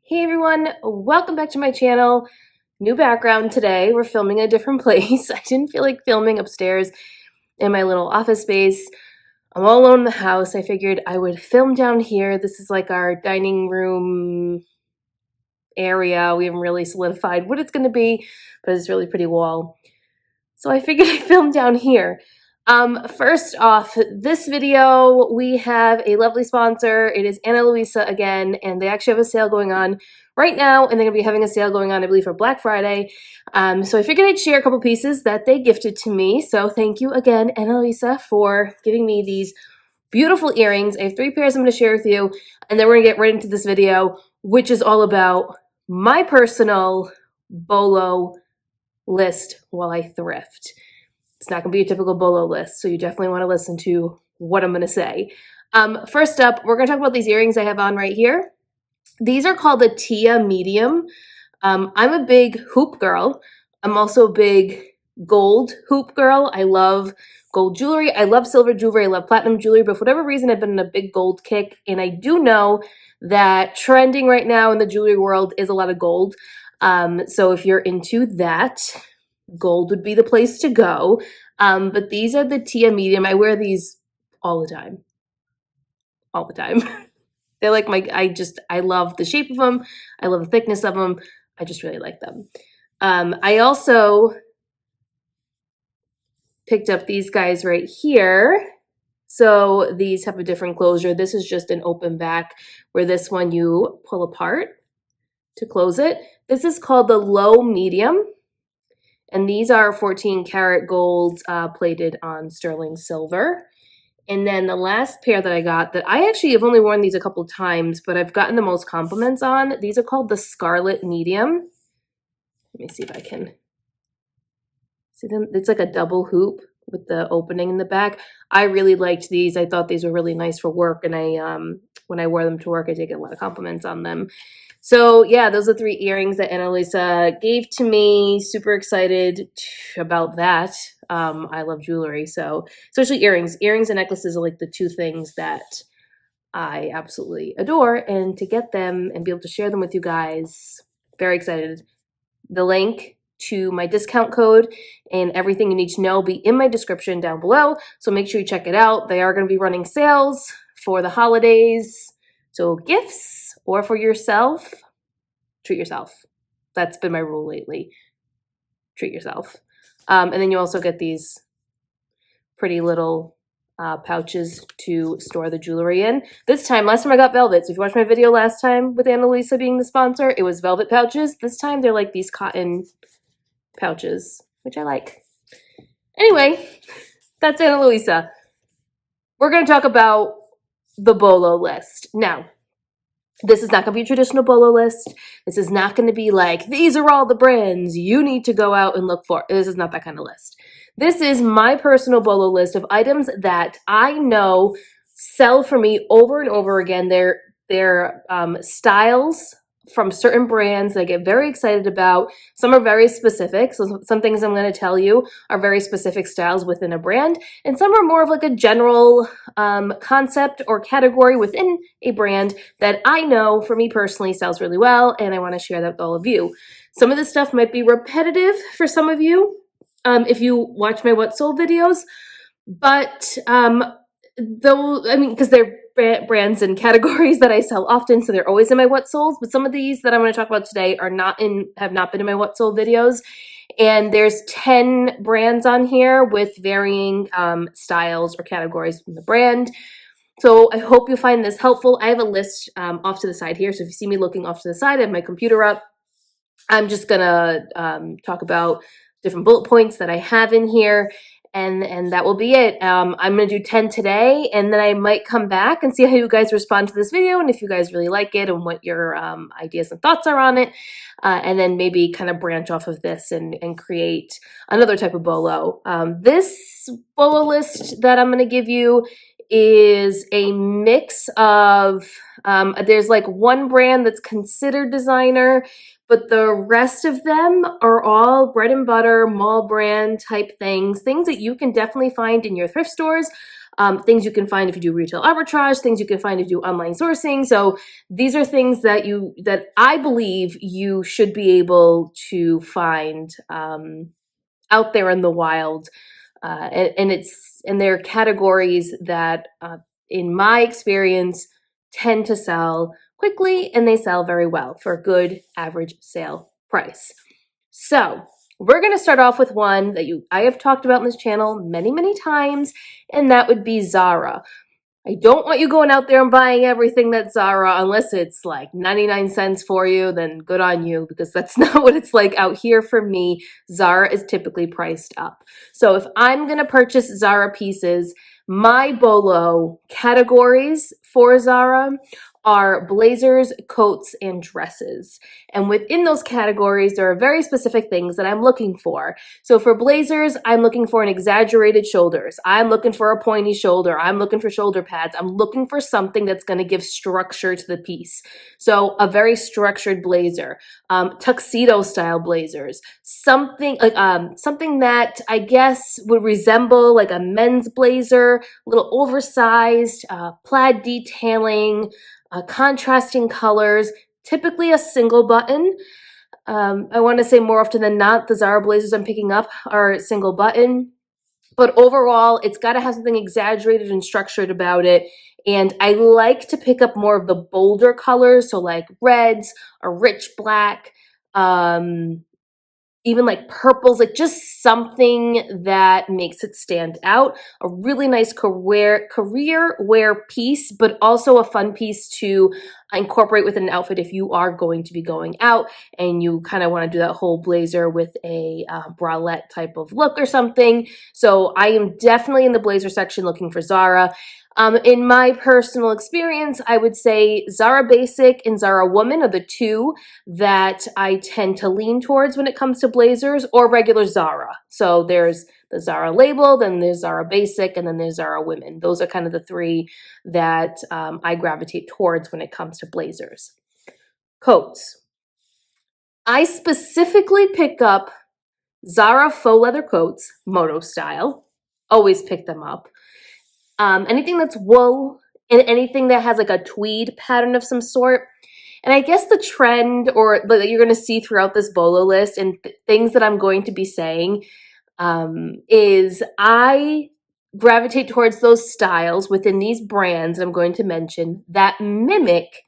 Hey everyone, welcome back to my channel. New background today. We're filming in a different place. I didn't feel like filming upstairs in my little office space. I'm all alone in the house. I figured I would film down here. This is like our dining room area. We haven't really solidified what it's going to be, but it's a really pretty wall. So I figured I'd film down here. First off, this video, we have a lovely sponsor. It is Ana Luisa again, and they actually have a sale going on right now, and they're going to be having a sale going on, I believe, for Black Friday. So I figured I'd share a couple pieces that they gifted to me. So thank you again, Ana Luisa, for giving me these beautiful earrings. I have 3 pairs I'm going to share with you, and then we're going to get right into this video, which is all about my personal Bolo list while I thrift. It's not going to be a typical Bolo list, so you definitely want to listen to what I'm going to say. First up, we're going to talk about these earrings I have on right here. These are called the Tia Medium. I'm a big hoop girl. I'm also a big gold hoop girl. I love gold jewelry. I love silver jewelry. I love platinum jewelry, but for whatever reason, I've been in a big gold kick, and I do know that trending right now in the jewelry world is a lot of gold. So if you're into that, gold would be the place to go. But these are the Tia Medium. I wear these all the time. All the time. They're like I love the shape of them. I love the thickness of them. I just really like them. I also picked up these guys right here. So these have a different closure. This is just an open back, where this one you pull apart to close it. This is called the Low Medium. And these are 14 karat gold plated on sterling silver. And then the last pair that I got, that I actually have only worn these a couple times, but I've gotten the most compliments on. These are called the Scarlet Medium. Let me see if I can see them. It's like a double hoop with the opening in the back. I really liked these. I thought these were really nice for work, and when I wore them to work, I did get a lot of compliments on them. So yeah, those are 3 earrings that Ana Luisa gave to me. Super excited about that. I love jewelry, so especially earrings. Earrings and necklaces are like the 2 things that I absolutely adore, and to get them and be able to share them with you guys, very excited. The link to my discount code and everything you need to know will be in my description down below, so make sure you check it out. They are going to be running sales for the holidays, so gifts or for yourself, treat yourself. That's been my rule lately. Treat yourself. And then you also get these pretty little pouches to store the jewelry in. Last time I got velvet. So if you watched my video last time with Ana Luisa being the sponsor, it was velvet pouches. This time they're like these cotton pouches, which I like. Anyway, that's Ana Luisa. We're going to talk about the Bolo list. Now, this is not going to be a traditional Bolo list. This is not going to be like, these are all the brands you need to go out and look for. This is not that kind of list. This is my personal Bolo list of items that I know sell for me over and over again. They're styles from certain brands that I get very excited about. Some are very specific. So some things I'm going to tell you are very specific styles within a brand. And some are more of like a general concept or category within a brand that I know for me personally sells really well. And I want to share that with all of you. Some of this stuff might be repetitive for some of you if you watch my What Sold videos. But because they're brands and categories that I sell often, so they're always in my What Sold. But some of these that I'm going to talk about today have not been in my What Sold videos. And there's 10 brands on here with varying styles or categories from the brand. So I hope you find this helpful. I have a list off to the side here. So if you see me looking off to the side, I have my computer up. I'm just going to talk about different bullet points that I have in here. And that will be it. I'm going to do 10 today, and then I might come back and see how you guys respond to this video and if you guys really like it and what your ideas and thoughts are on it. And then maybe kind of branch off of this and create another type of Bolo. This Bolo list that I'm going to give you is a mix of, there's like one brand that's considered designer, but the rest of them are all bread and butter, mall brand type things that you can definitely find in your thrift stores. things you can find if you do retail arbitrage, things you can find if you do online sourcing. So these are things that I believe you should be able to find out there in the wild. And they're categories that, in my experience, tend to sell quickly, and they sell very well for a good average sale price. So we're going to start off with one that I have talked about in this channel many, many times, and that would be Zara. I don't want you going out there and buying everything that's Zara unless it's like 99 cents for you, then good on you, because that's not what it's like out here for me. Zara is typically priced up. So if I'm going to purchase Zara pieces, my Bolo categories for Zara are blazers, coats, and dresses. And within those categories, there are very specific things that I'm looking for. So for blazers, I'm looking for an exaggerated shoulders. I'm looking for a pointy shoulder. I'm looking for shoulder pads. I'm looking for something that's going to give structure to the piece. So a very structured blazer, tuxedo style blazers, something like something that I guess would resemble like a men's blazer, a little oversized, plaid detailing, contrasting colors, typically a single button. I want to say more often than not, the Zara blazers I'm picking up are single button. But overall, it's got to have something exaggerated and structured about it. And I like to pick up more of the bolder colors, so like reds, a rich black, even like purples, like just something that makes it stand out. A really nice career wear piece, but also a fun piece to incorporate with an outfit if you are going to be going out and you kind of want to do that whole blazer with a bralette type of look or something. So I am definitely in the blazer section looking for Zara. In my personal experience, I would say Zara Basic and Zara Woman are the two that I tend to lean towards when it comes to blazers, or regular Zara. So there's the Zara label, then there's Zara Basic, and then there's Zara Women. Those are kind of the three that I gravitate towards when it comes to blazers. Coats. I specifically pick up Zara faux leather coats, moto style. Always pick them up. Anything that's wool and anything that has like a tweed pattern of some sort. And I guess the trend or that you're going to see throughout this Bolo list and things that I'm going to be saying is I gravitate towards those styles within these brands I'm going to mention that mimic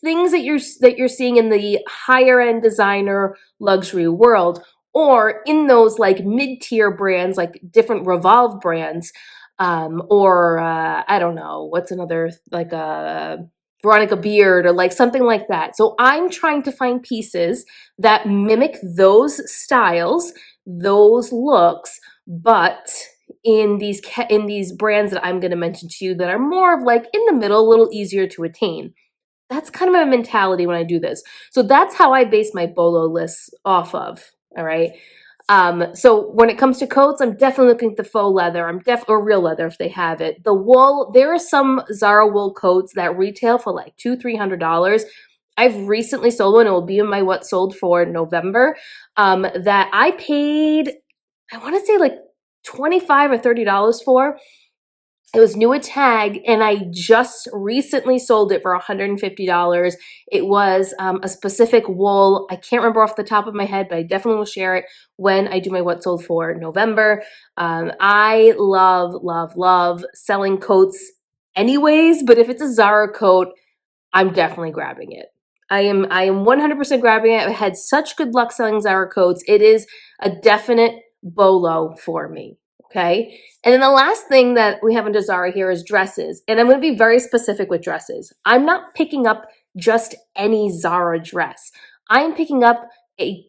things that you're seeing in the higher end designer luxury world, or in those like mid-tier brands, like different Revolve brands, or I don't know, what's another, like a Veronica Beard or like something like that. So I'm trying to find pieces that mimic those styles, those looks, but in these brands that I'm going to mention to you that are more of like in the middle, a little easier to attain. That's kind of my mentality when I do this. So that's how I base my Bolo lists off of. All right. So when it comes to coats, I'm definitely looking at the faux leather. Or real leather if they have it. The wool, there are some Zara wool coats that retail for like $200-$300. I've recently sold one. It will be in my what sold for November. That I paid, I want to say like $25 or $30 for. It was new at tag, and I just recently sold it for $150. It was a specific wool. I can't remember off the top of my head, but I definitely will share it when I do my what sold for November. I love, love, love selling coats anyways, but if it's a Zara coat, I'm definitely grabbing it. I am 100% grabbing it. I've had such good luck selling Zara coats. It is a definite Bolo for me. Okay. And then the last thing that we have under Zara here is dresses. And I'm going to be very specific with dresses. I'm not picking up just any Zara dress. I'm picking up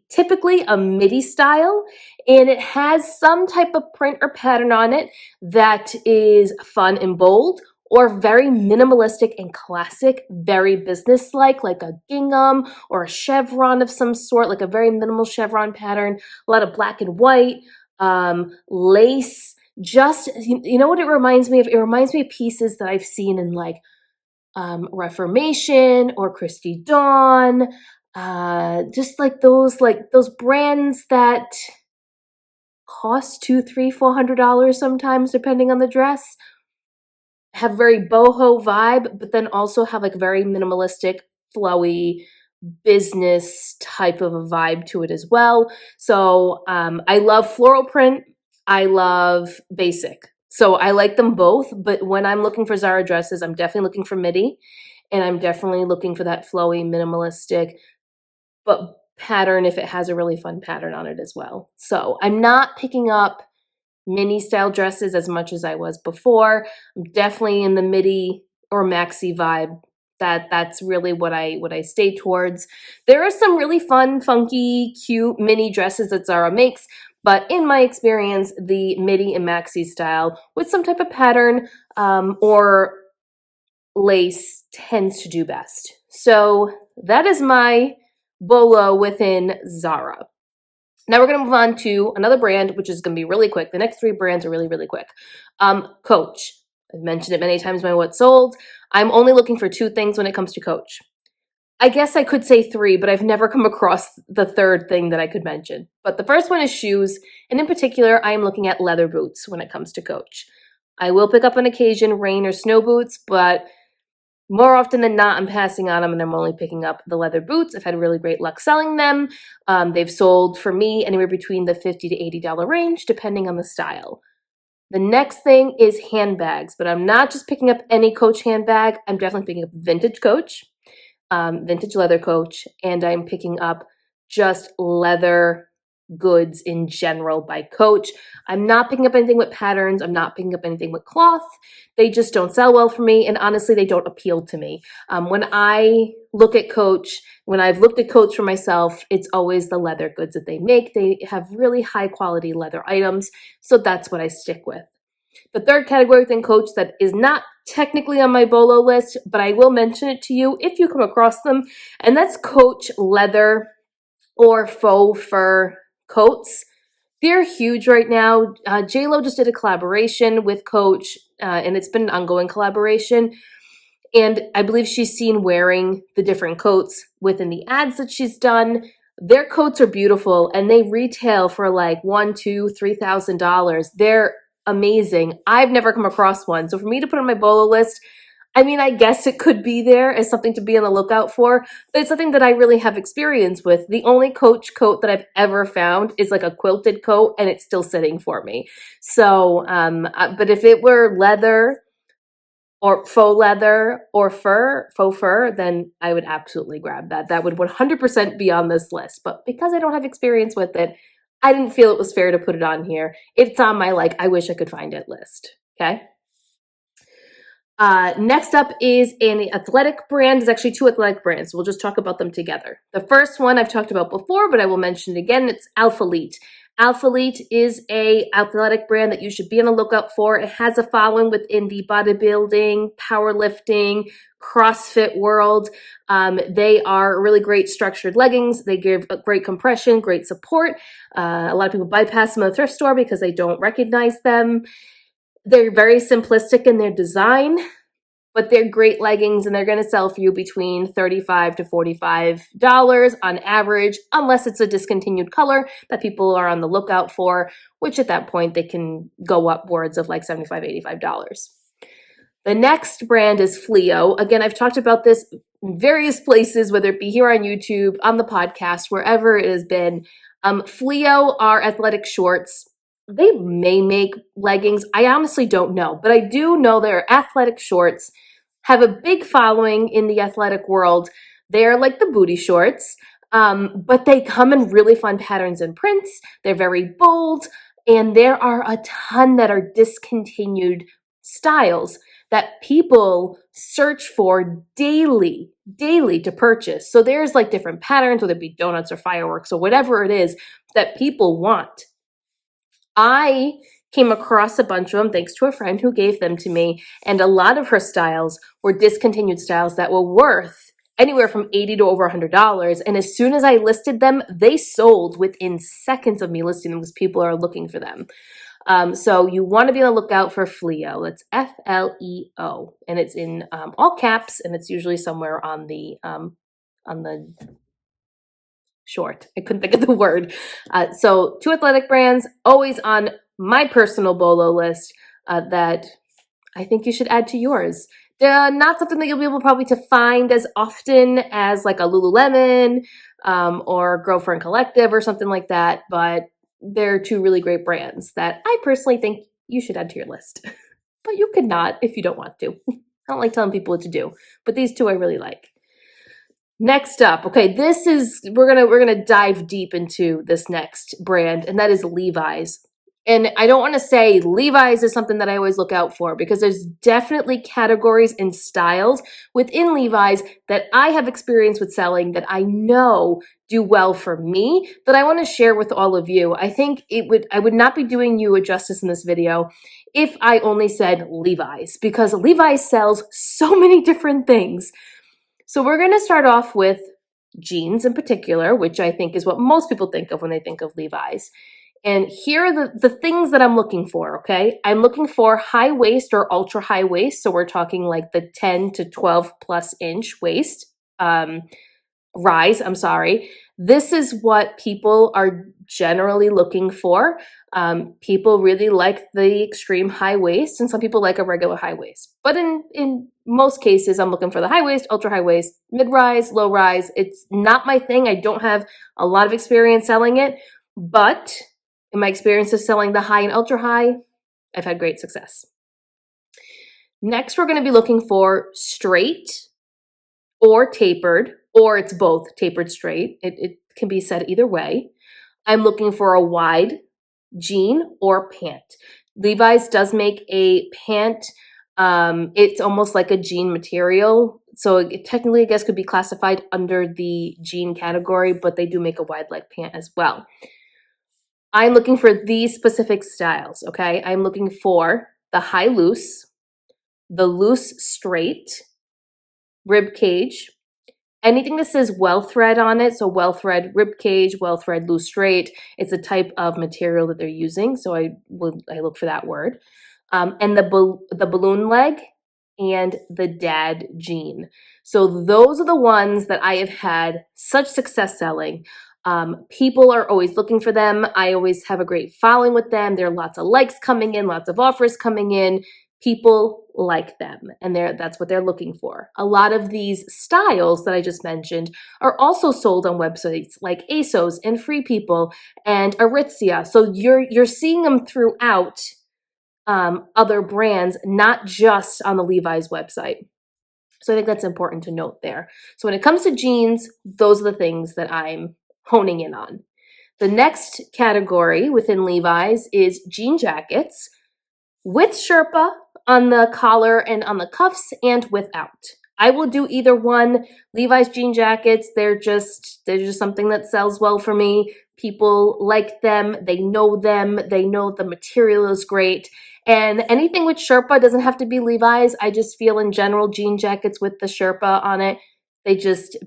typically a midi style, and it has some type of print or pattern on it that is fun and bold, or very minimalistic and classic, very business-like, like a gingham or a chevron of some sort, like a very minimal chevron pattern, a lot of black and white, lace. Just, you know what it reminds me of? It reminds me of pieces that I've seen in like Reformation or Christy Dawn, just like those brands that cost $200, $300, $400 sometimes, depending on the dress. have very boho vibe, but then also have like very minimalistic, flowy business type of a vibe to it as well. So I love floral print. I love basic. So I like them both, but when I'm looking for Zara dresses, I'm definitely looking for midi, and I'm definitely looking for that flowy, minimalistic, but pattern if it has a really fun pattern on it as well. So I'm not picking up mini style dresses as much as I was before. I'm definitely in the midi or maxi vibe. That's really what I stay towards. There are some really fun, funky, cute mini dresses that Zara makes, but in my experience, the midi and maxi style with some type of pattern or lace tends to do best. So that is my Bolo within Zara. Now we're going to move on to another brand, which is going to be really quick. The next three brands are really, really quick. Coach. I've mentioned it many times, my what sold. I'm only looking for two things when it comes to Coach. I guess I could say three, but I've never come across the third thing that I could mention. But the first one is shoes, and in particular, I am looking at leather boots when it comes to Coach. I will pick up on occasion rain or snow boots, but more often than not, I'm passing on them and I'm only picking up the leather boots. I've had really great luck selling them. They've sold for me anywhere between the $50 to $80 range, depending on the style. The next thing is handbags, but I'm not just picking up any Coach handbag. I'm definitely picking up vintage Coach, vintage leather Coach, and I'm picking up just leather goods in general by Coach. I'm not picking up anything with patterns. I'm not picking up anything with cloth. They just don't sell well for me, and honestly, they don't appeal to me. When I look at Coach, when I've looked at Coach for myself, it's always the leather goods that they make. They have really high quality leather items, so that's what I stick with. The third category within Coach that is not technically on my Bolo list, but I will mention it to you if you come across them, and that's Coach leather or faux fur coats. They're huge right now. J.Lo just did a collaboration with Coach, and it's been an ongoing collaboration. And I believe she's seen wearing the different coats within the ads that she's done. Their coats are beautiful, and they retail for like $1,000, $2,000, $3,000. They're amazing. I've never come across one. So for me to put on my Bolo list, I mean, I guess it could be there as something to be on the lookout for, but it's something that I really have experience with. The only Coach coat that I've ever found is like a quilted coat, and it's still sitting for me. So, but if it were leather or faux leather or faux fur, then I would absolutely grab that. That would 100% be on this list. But because I don't have experience with it, I didn't feel it was fair to put it on here. It's on my I wish I could find it list. Okay. Next up is an athletic brand. There's actually two athletic brands. We'll just talk about them together. The first one I've talked about before, but I will mention it again. It's Alphalete. Alphalete is a athletic brand that you should be on the lookout for. It has a following within the bodybuilding, powerlifting, CrossFit world. They are really great structured leggings. They give a great compression, great support. A lot of people bypass them at the thrift store because they don't recognize them. They're very simplistic in their design, but they're great leggings, and they're going to sell for you between $35 to $45 on average, unless it's a discontinued color that people are on the lookout for, which at that point they can go upwards of like $75, $85. The next brand is Fleo. Again, I've talked about this in various places, whether it be here on YouTube, on the podcast, wherever it has been. Fleo are athletic shorts. They may make leggings. I honestly don't know, but I do know their athletic shorts have a big following in the athletic world. They're like the booty shorts, but they come in really fun patterns and prints. They're very bold, and there are a ton that are discontinued styles that people search for daily to purchase. So there's like different patterns, whether it be donuts or fireworks or whatever it is that people want. I came across a bunch of them thanks to a friend who gave them to me, and a lot of her styles were discontinued styles that were worth anywhere from $80 to over $100. And as soon as I listed them, they sold within seconds of me listing them because people are looking for them. So you want to be on the lookout for Fleo. It's Fleo, and it's in all caps, and it's usually somewhere on the short. I couldn't think of the word. So two athletic brands, always on my personal Bolo list that I think you should add to yours. Not something that you'll be able probably to find as often as like a Lululemon or Girlfriend Collective or something like that, but they're two really great brands that I personally think you should add to your list. But you could not if you don't want to. I don't like telling people what to do, but these two I really like. Next up, okay, we're gonna dive deep into this next brand, and that is Levi's. And I don't want to say Levi's is something that I always look out for because there's definitely categories and styles within Levi's that I have experience with selling that I know do well for me that I want to share with all of you. I think I would not be doing you a justice in this video if I only said Levi's because Levi's sells so many different things. So we're going to start off with jeans in particular, which I think is what most people think of when they think of Levi's. And here are the things that I'm looking for, okay? I'm looking for high waist or ultra high waist. So we're talking like the 10 to 12 plus inch waist, rise, I'm sorry. This is what people are generally looking for. People really like the extreme high waist and some people like a regular high waist. But in most cases, I'm looking for the high waist, ultra high waist, mid-rise, low rise. It's not my thing. I don't have a lot of experience selling it, but in my experience of selling the high and ultra high, I've had great success. Next, we're going to be looking for straight or tapered, or it's both tapered straight. It can be said either way. I'm looking for a wide jean or pant. Levi's does make a pant. It's almost like a jean material. So it technically, I guess, could be classified under the jean category, but they do make a wide leg pant as well. I'm looking for these specific styles, okay? I'm looking for the high loose, the loose straight, rib cage, anything that says well thread on it, so well thread rib cage, well thread loose straight. It's a type of material that they're using, so I look for that word. And the balloon leg and the dad jean. So those are the ones that I have had such success selling. People are always looking for them. I always have a great following with them. There are lots of likes coming in, lots of offers coming in. People like them, and that's what they're looking for. A lot of these styles that I just mentioned are also sold on websites like ASOS and Free People and Aritzia. So you're seeing them throughout other brands, not just on the Levi's website. So I think that's important to note there. So when it comes to jeans, those are the things that I'm honing in on. The next category within Levi's is jean jackets with Sherpa on the collar and on the cuffs and without. I will do either one. Levi's jean jackets, they're just something that sells well for me. People like them, they know the material is great. And anything with Sherpa doesn't have to be Levi's. I just feel in general jean jackets with the Sherpa on it,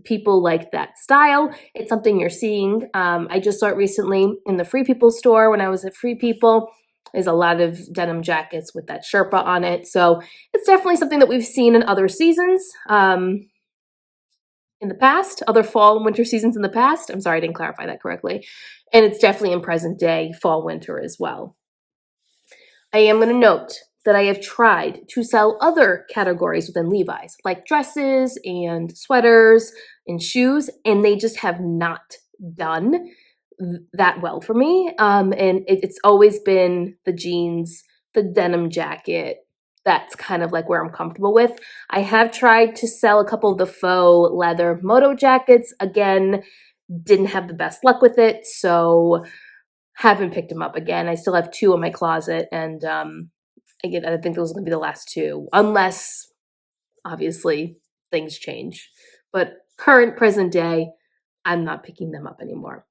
people like that style. It's something you're seeing. I just saw it recently in the Free People store when I was at Free People. There's a lot of denim jackets with that Sherpa on it. So it's definitely something that we've seen in other seasons in the past, other fall and winter seasons in the past. I'm sorry, I didn't clarify that correctly. And it's definitely in present day, fall, winter as well. I am going to note that I have tried to sell other categories within Levi's, like dresses and sweaters and shoes, and they just have not done that well for me. And it's always been the jeans, the denim jacket. That's kind of like where I'm comfortable with. I have tried to sell a couple of the faux leather moto jackets. Again, didn't have the best luck with it, so haven't picked them up again. I still have 2 in my closet, and again, I think those are going to be the last 2, unless obviously things change. But current present day, I'm not picking them up anymore.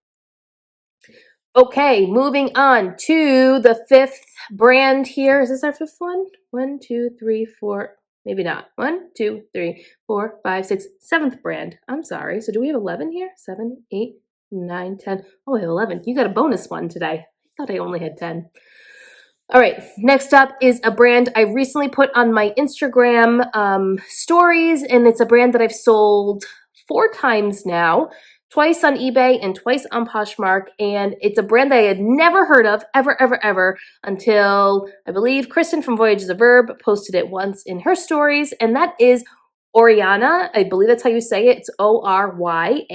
Okay, moving on to the 5th brand here. Is this our 5th one? 1, 2, 3, 4. Maybe not. 1, 2, 3, 4, 5, 6, 7th brand. I'm sorry. So do we have 11 here? 7, 8, 9, 10. Oh, we have 11. You got a bonus one today. I thought I only had 10. All right, next up is a brand I recently put on my Instagram stories, and it's a brand that I've sold 4 times now. twice on eBay and twice on Poshmark, and it's a brand that I had never heard of ever until I believe Kristen from Voyage is a Verb posted it once in her stories, and that is Oryana. I believe that's how you say it. It's Oryana,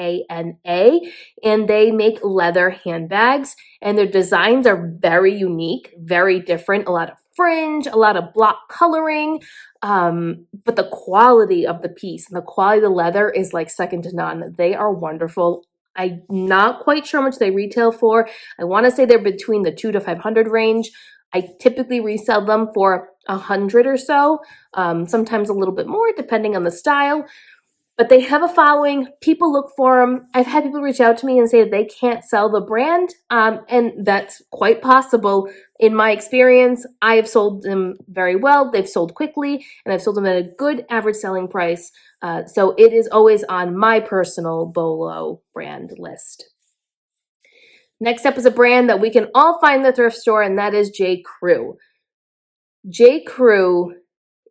and they make leather handbags, and their designs are very unique, very different. A lot of fringe, a lot of block coloring, but the quality of the piece and the quality of the leather is like second to none. They are wonderful. I'm not quite sure how much they retail for. I want to say they're between the 200 to 500 range. I typically resell them for 100 or so, sometimes a little bit more depending on the style. But they have a following. People look for them. I've had people reach out to me and say they can't sell the brand, and that's quite possible. In my experience, I have sold them very well. They've sold quickly, and I've sold them at a good average selling price. So it is always on my personal Bolo brand list. Next up is a brand that we can all find in the thrift store, and that is J.Crew. J.Crew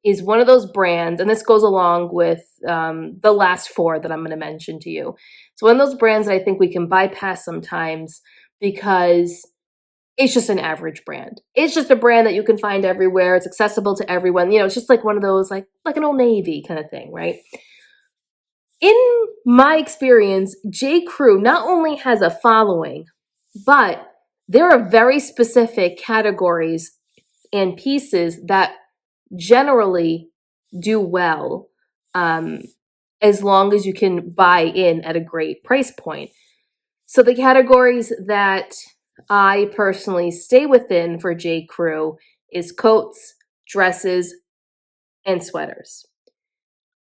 is one of those brands, and this goes along with the last four that I'm going to mention to you. It's one of those brands that I think we can bypass sometimes because it's just an average brand. It's just a brand that you can find everywhere. It's accessible to everyone. You know, it's just like one of those, like an Old Navy kind of thing, right? In my experience, J.Crew not only has a following, but there are very specific categories and pieces that generally do well, as long as you can buy in at a great price point. So the categories that I personally stay within for J.Crew is coats, dresses, and sweaters.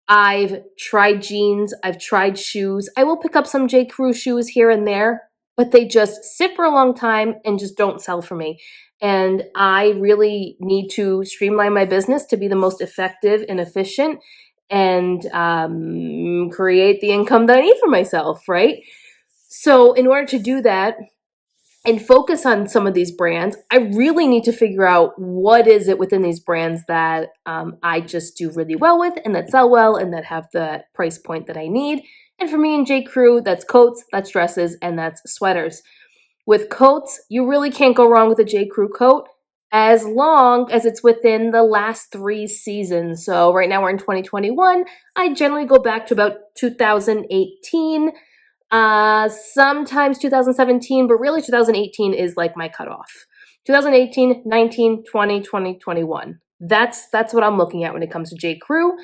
I've tried jeans, I've tried shoes. I will pick up some J.Crew shoes here and there, but they just sit for a long time and just don't sell for me. And I really need to streamline my business to be the most effective and efficient and create the income that I need for myself, right? So in order to do that and focus on some of these brands, I really need to figure out what is it within these brands that I just do really well with and that sell well and that have the price point that I need. And for me and J.Crew, that's coats, that's dresses, and that's sweaters. With coats, you really can't go wrong with a J.Crew coat as long as it's within the last 3 seasons. So right now we're in 2021. I generally go back to about 2018, sometimes 2017, but really 2018 is like my cutoff. 2018, 19, 20, 20, 21. That's what I'm looking at when it comes to J.Crew,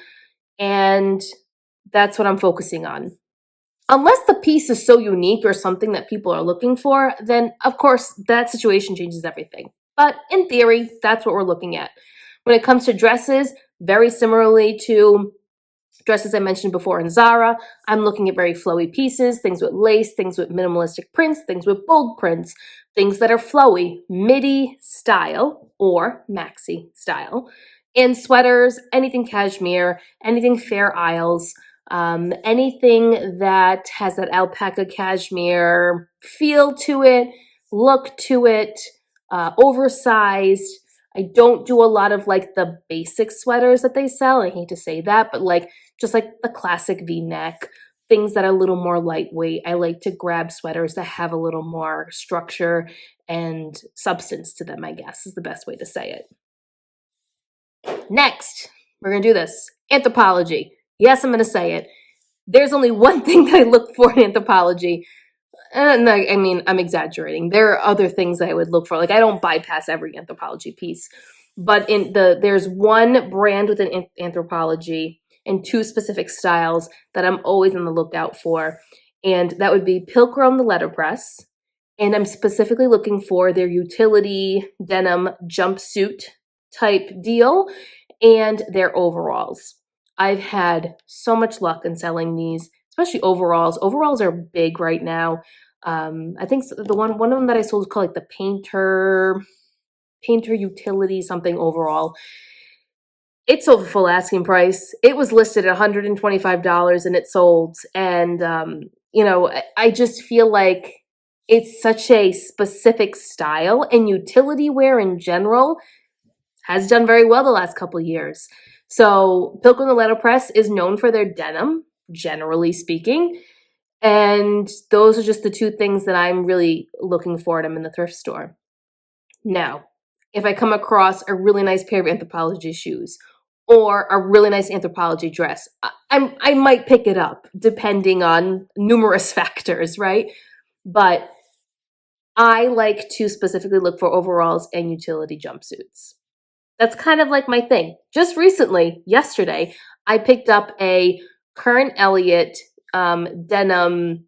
and that's what I'm focusing on. Unless the piece is so unique or something that people are looking for, then of course that situation changes everything. But in theory, that's what we're looking at. When it comes to dresses, very similarly to dresses I mentioned before in Zara, I'm looking at very flowy pieces, things with lace, things with minimalistic prints, things with bold prints, things that are flowy, midi style or maxi style. And sweaters, anything cashmere, anything Fair Isles, anything that has that alpaca cashmere feel to it, look to it, oversized. I don't do a lot of like the basic sweaters that they sell. I hate to say that, but like just like the classic V-neck, things that are a little more lightweight. I like to grab sweaters that have a little more structure and substance to them, I guess is the best way to say it. Next, we're going to do this. Anthropology. Yes, I'm going to say it. There's only one thing that I look for in Anthropology. And I mean, I'm exaggerating. There are other things that I would look for. Like I don't bypass every Anthropology piece. But there's one brand within Anthropology and 2 specific styles that I'm always on the lookout for. And that would be Pilcrow the letterpress. And I'm specifically looking for their utility denim jumpsuit type deal and their overalls. I've had so much luck in selling these, especially overalls. Overalls are big right now. I think one of them that I sold is called like the painter utility something overall. It sold for full asking price. It was listed at $125 and it sold. And I just feel like it's such a specific style, and utility wear in general has done very well the last couple of years. So Pilcrow the letterpress is known for their denim, generally speaking. And those are just the two things that I'm really looking for when I'm in the thrift store. Now, if I come across a really nice pair of Anthropology shoes or a really nice Anthropology dress, I might pick it up depending on numerous factors, right? But I like to specifically look for overalls and utility jumpsuits. That's kind of like my thing. Just recently, yesterday, I picked up a Current Elliott denim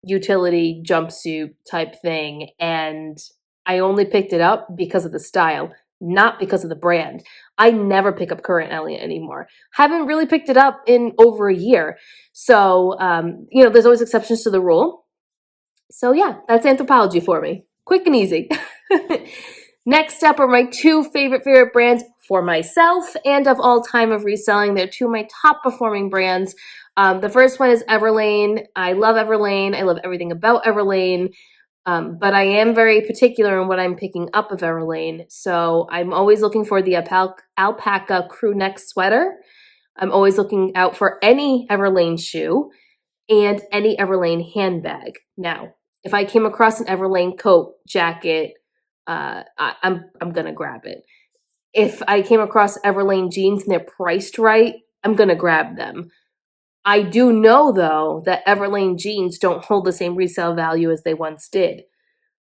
utility jumpsuit type thing, and I only picked it up because of the style, not because of the brand. I never pick up Current Elliott anymore. Haven't really picked it up in over a year. So, there's always exceptions to the rule. So yeah, that's Anthropology for me. Quick and easy. Next up are my two favorite brands for myself and of all time of reselling. They're two of my top performing brands. The first one is Everlane. I love Everlane. I love everything about Everlane. But I am very particular in what I'm picking up of Everlane. So I'm always looking for the alpaca crew neck sweater. I'm always looking out for any Everlane shoe and any Everlane handbag. Now, if I came across an Everlane coat, jacket, I'm gonna grab it. If I came across Everlane jeans and they're priced right, I'm gonna grab them. I do know though that Everlane jeans don't hold the same resale value as they once did.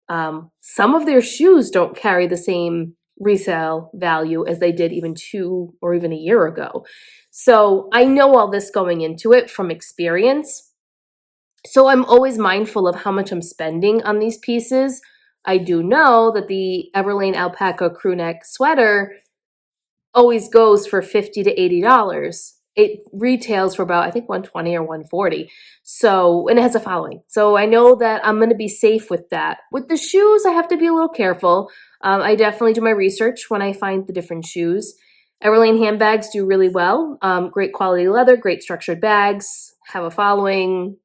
Some of their shoes don't carry the same resale value as they did even 2 or even a year ago. So I know all this going into it from experience. So I'm always mindful of how much I'm spending on these pieces. I do know that the Everlane alpaca crew neck sweater always goes for $50 to $80. It retails for about, I think, $120 or $140. So, and it has a following. So I know that I'm going to be safe with that. With the shoes, I have to be a little careful. I definitely do my research when I find the different shoes. Everlane handbags do really well. Great quality leather, great structured bags, have a following.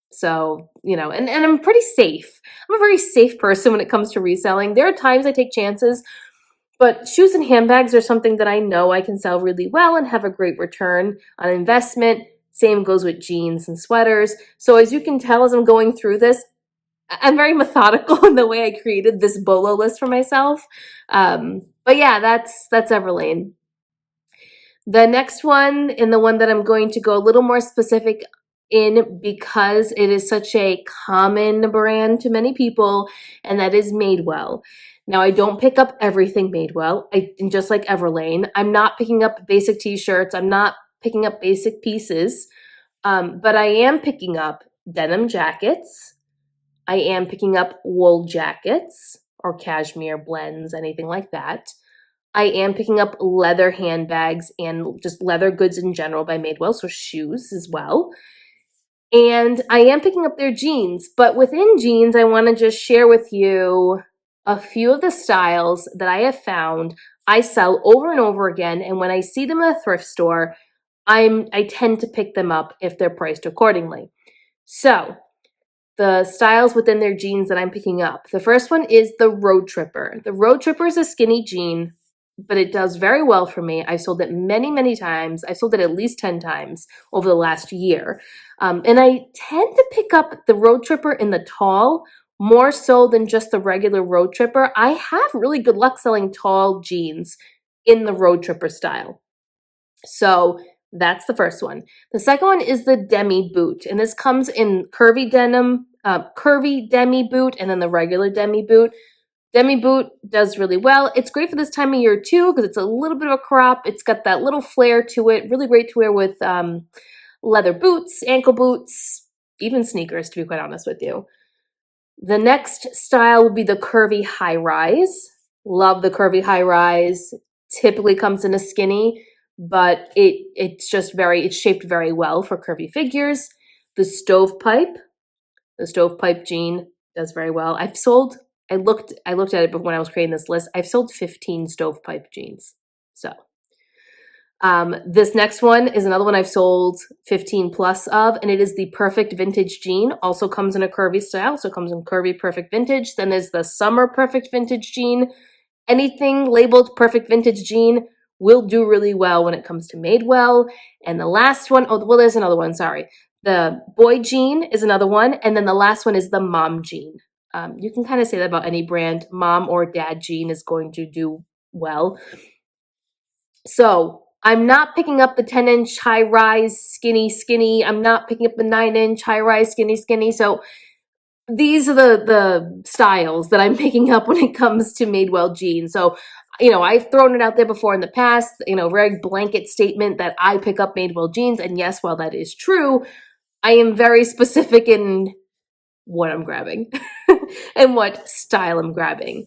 So, and I'm pretty safe. I'm a very safe person when it comes to reselling. There are times I take chances, but shoes and handbags are something that I know I can sell really well and have a great return on investment. Same goes with jeans and sweaters. So as you can tell, as I'm going through this, I'm very methodical in the way I created this Bolo list for myself. But yeah, that's Everlane. The next one, and the one that I'm going to go a little more specific in because it is such a common brand to many people, and that is Madewell. Now, I don't pick up everything Madewell. And just like Everlane, I'm not picking up basic t-shirts. I'm not picking up basic pieces, but I am picking up denim jackets. I am picking up wool jackets or cashmere blends, anything like that. I am picking up leather handbags and just leather goods in general by Madewell, so shoes as well. And I am picking up their jeans, but within jeans, I want to just share with you a few of the styles that I have found I sell over and over again. And when I see them at a thrift store, I tend to pick them up if they're priced accordingly. So the styles within their jeans that I'm picking up. The first one is the Road Tripper. The Road Tripper is a skinny jean, but it does very well for me. I've sold it many, many times. I've sold it at least 10 times over the last year. And I tend to pick up the Road Tripper in the tall more so than just the regular Road Tripper. I have really good luck selling tall jeans in the Road Tripper style. So that's the first one. The second one is the Demi Boot. And this comes in curvy denim, curvy Demi Boot, and then the regular Demi Boot. Demi Boot does really well. It's great for this time of year too because it's a little bit of a crop. It's got that little flare to it. Really great to wear with leather boots, ankle boots, even sneakers, to be quite honest with you. The next style will be the curvy high rise. Love the curvy high rise. Typically comes in a skinny, but it's shaped very well for curvy figures. The stovepipe jean does very well. I looked at it when I was creating this list. I've sold 15 stovepipe jeans. So this next one is another one I've sold 15 plus of, and it is the Perfect Vintage jean. Also comes in a curvy style, so it comes in curvy Perfect Vintage. Then there's the Summer Perfect Vintage jean. Anything labeled Perfect Vintage jean will do really well when it comes to Madewell. And the last one, there's another one, sorry. The boy jean is another one. And then the last one is the mom jean. You can kind of say that about any brand. Mom or dad jean is going to do well. So I'm not picking up the 10-inch high rise skinny. I'm not picking up the 9-inch high rise skinny. So these are the styles that I'm picking up when it comes to Madewell jeans. So, I've thrown it out there before in the past, very blanket statement that I pick up Madewell jeans. And yes, while that is true, I am very specific in what I'm grabbing and what style I'm grabbing.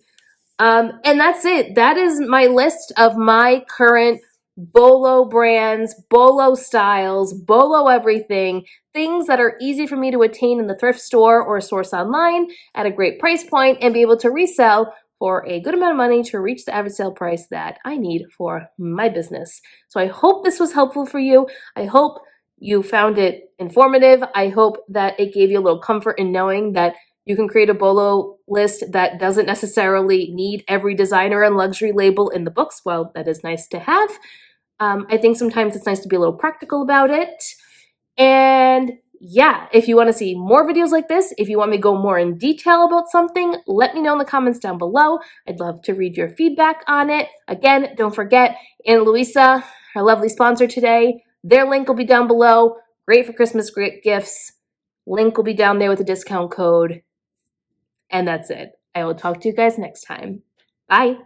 And that's it. That is my list of my current Bolo brands, Bolo styles, Bolo everything, things that are easy for me to attain in the thrift store or source online at a great price point and be able to resell for a good amount of money to reach the average sale price that I need for my business. So I hope this was helpful for you. I hope you found it informative. I hope that it gave you a little comfort in knowing that you can create a Bolo list that doesn't necessarily need every designer and luxury label in the books. Well, that is nice to have. I think sometimes it's nice to be a little practical about it. And yeah, if you want to see more videos like this, if you want me to go more in detail about something, let me know in the comments down below. I'd love to read your feedback on it. Again, don't forget, Ana Luisa, our lovely sponsor today, their link will be down below. Great for Christmas, great gifts. Link will be down there with a discount code. And that's it. I will talk to you guys next time. Bye.